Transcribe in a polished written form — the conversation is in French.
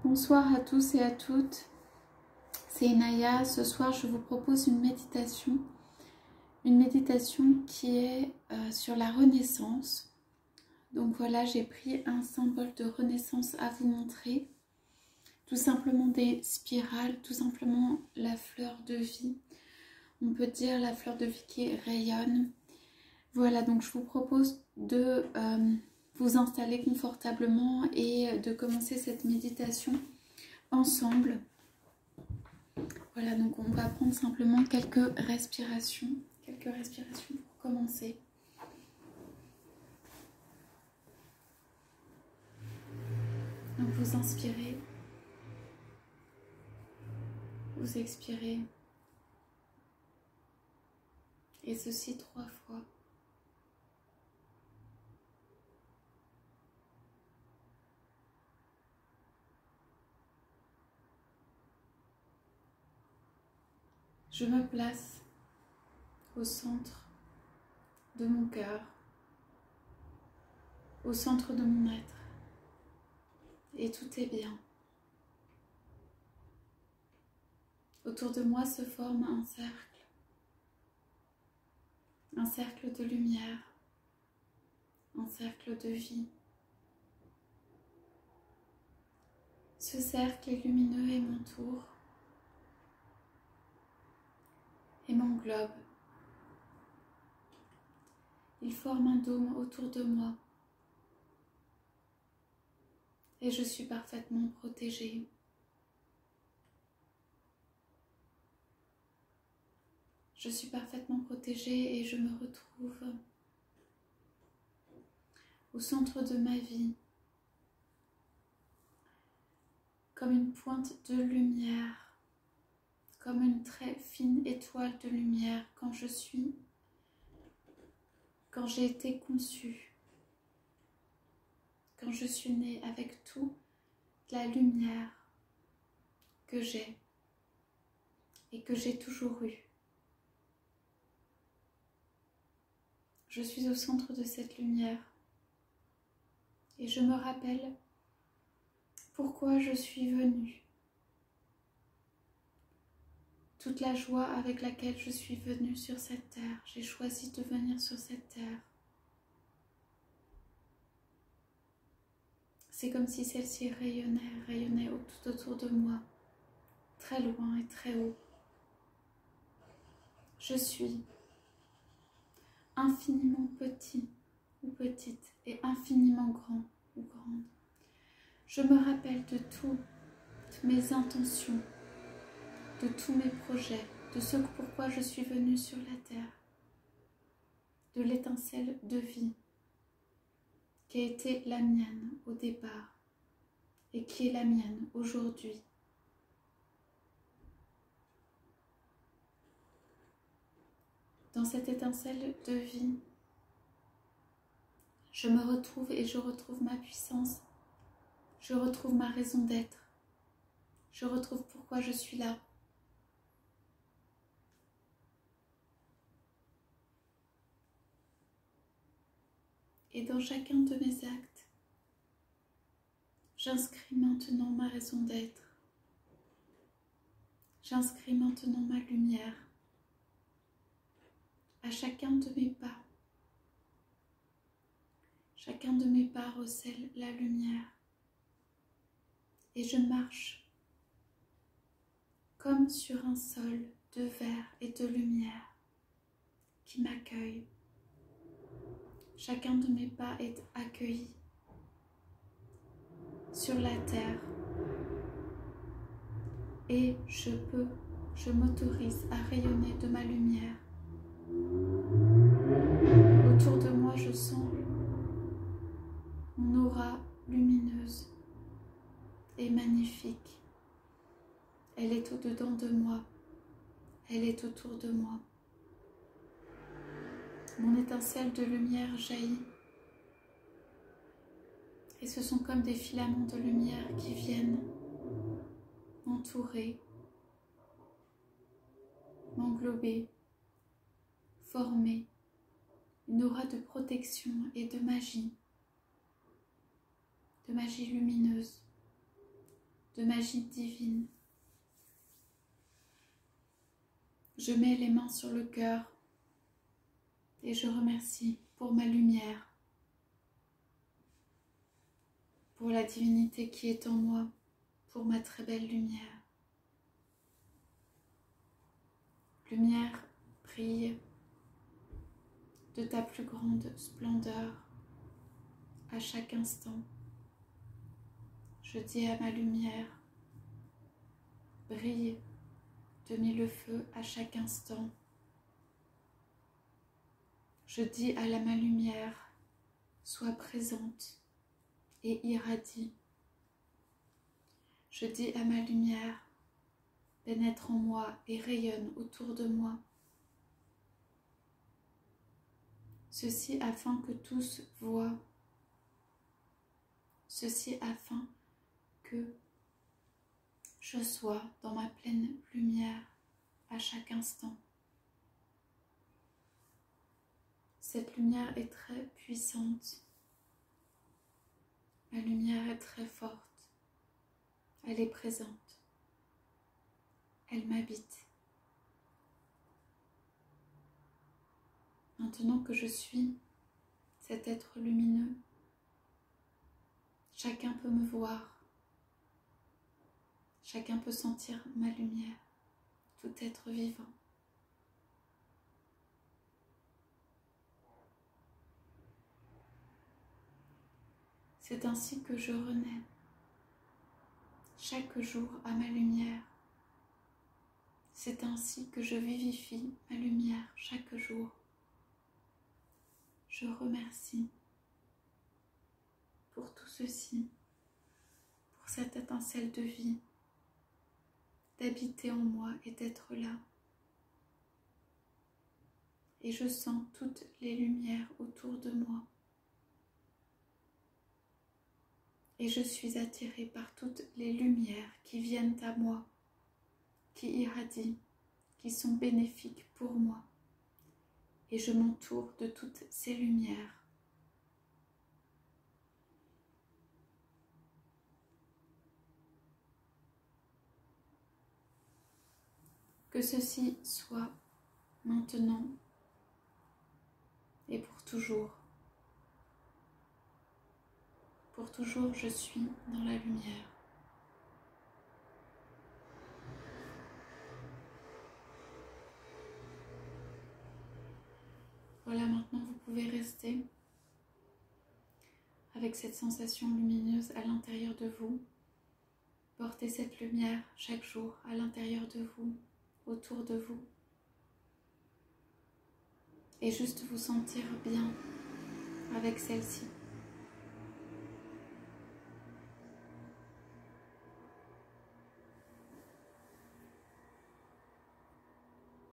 Bonsoir à tous et à toutes, c'est Inaya. Ce soir je vous propose une méditation qui est sur la renaissance. Donc voilà, j'ai pris un symbole de renaissance à vous montrer, tout simplement des spirales, tout simplement la fleur de vie, on peut dire la fleur de vie qui rayonne. Voilà, donc je vous propose de vous installer confortablement et de commencer cette méditation ensemble. Voilà, donc on va prendre simplement quelques respirations pour commencer. Donc vous inspirez, vous expirez, et ceci 3 fois. Je me place au centre de mon cœur, au centre de mon être, et tout est bien. Autour de moi se forme un cercle de lumière, un cercle de vie. Ce cercle est lumineux et m'entoure et m'englobe. Il forme un dôme autour de moi et je suis parfaitement protégée. Je suis parfaitement protégée et je me retrouve au centre de ma vie, comme une pointe de lumière, comme une très fine étoile de lumière quand j'ai été conçue, quand je suis née avec toute la lumière que j'ai et que j'ai toujours eue. Je suis au centre de cette lumière et je me rappelle pourquoi je suis venue. Toute la joie avec laquelle je suis venue sur cette terre. J'ai choisi de venir sur cette terre. C'est comme si celle-ci rayonnait tout autour de moi, très loin et très haut. Je suis infiniment petit ou petite et infiniment grand ou grande. Je me rappelle de toutes mes intentions, de tous mes projets, de ce pourquoi je suis venue sur la terre, de l'étincelle de vie qui a été la mienne au départ et qui est la mienne aujourd'hui. Dans cette étincelle de vie, je me retrouve et je retrouve ma puissance, je retrouve ma raison d'être, je retrouve pourquoi je suis là. Et dans chacun de mes actes, j'inscris maintenant ma raison d'être, j'inscris maintenant ma lumière à chacun de mes pas. Chacun de mes pas recèle la lumière et je marche comme sur un sol de verre et de lumière qui m'accueille. Chacun de mes pas est accueilli sur la terre et je m'autorise à rayonner de ma lumière. Autour de moi, je sens mon aura lumineuse et magnifique. Elle est au-dedans de moi, elle est autour de moi. Mon étincelle de lumière jaillit et ce sont comme des filaments de lumière qui viennent m'entourer, m'englober, former une aura de protection et de magie lumineuse, de magie divine. Je mets les mains sur le cœur et je remercie pour ma lumière, pour la divinité qui est en moi, pour ma très belle lumière. Lumière, brille de ta plus grande splendeur à chaque instant. Je dis à ma lumière, brille de mille feux à chaque instant. Je dis à ma lumière, sois présente et irradie. Je dis à ma lumière, pénètre en moi et rayonne autour de moi. Ceci afin que tous voient, ceci afin que je sois dans ma pleine lumière à chaque instant. Cette lumière est très puissante. Ma lumière est très forte. Elle est présente. Elle m'habite. Maintenant que je suis cet être lumineux, chacun peut me voir. Chacun peut sentir ma lumière, tout être vivant. C'est ainsi que je renais, chaque jour à ma lumière. C'est ainsi que je vivifie ma lumière chaque jour. Je remercie pour tout ceci, pour cette étincelle de vie, d'habiter en moi et d'être là. Et je sens toutes les lumières autour de moi. Et je suis attirée par toutes les lumières qui viennent à moi, qui irradient, qui sont bénéfiques pour moi. Et je m'entoure de toutes ces lumières. Que ceci soit maintenant et pour toujours. Pour toujours, je suis dans la lumière. Voilà, maintenant vous pouvez rester avec cette sensation lumineuse à l'intérieur de vous. Portez cette lumière chaque jour à l'intérieur de vous, autour de vous. Et juste vous sentir bien avec celle-ci.